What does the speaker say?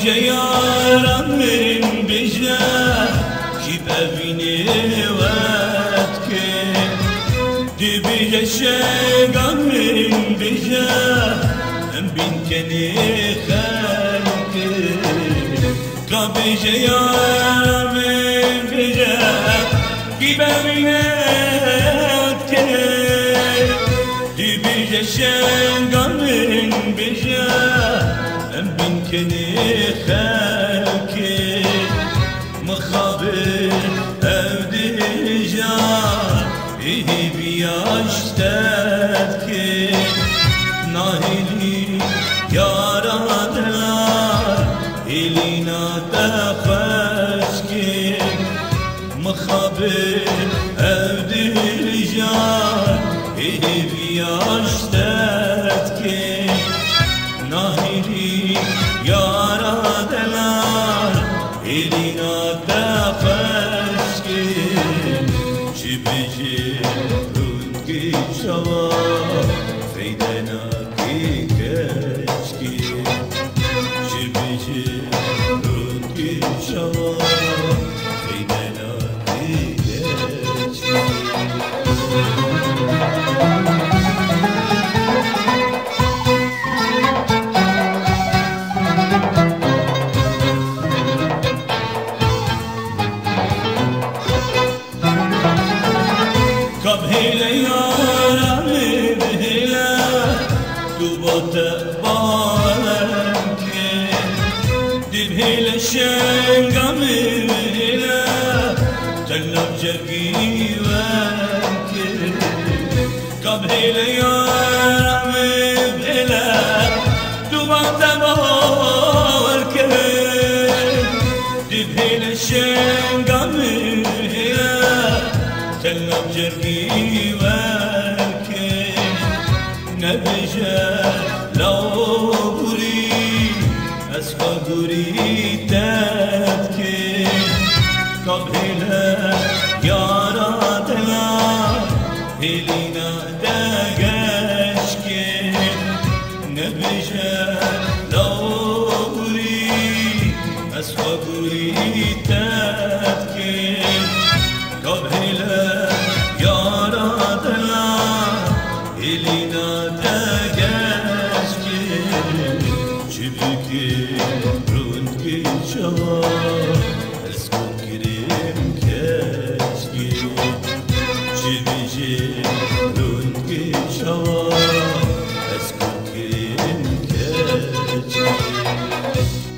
Yaram min bijne ki bevini wetke di bije şegan min bije em bin keni khalke ka bije yaram min bije ki bevini wetke di bije şegan min bije em bin keni khalke مخابر أوديجا إيه بياشتك ناهلي يا رادنا إلينا تخشك مخابر أوديجا إيه بياشتك ناهلي يا رادنا إلينا تفشكي شبجي رونكي شوا فيدنا كي كشكي شبجي رونكي شوا فيدنا كي كشكي هلا يا رامي بهلا دوبت بالك دب هلا الشنقم بهلا تلب جرقيوك كب هلا يا رامي بهلا دوبت بالك دب هلا الشنقم بهلا تلب جرقي واركي نبجا لو بري أسفى بري تبكي قبلها يا رادنا إلينا دقشكي نبجا لو بري أسفى بري تبكي قبلها إلينا تقاشكي شبكي رونكي شوا اسكن كريم كاشكي شبكي رونكي شوا اسكن كريم كاشكي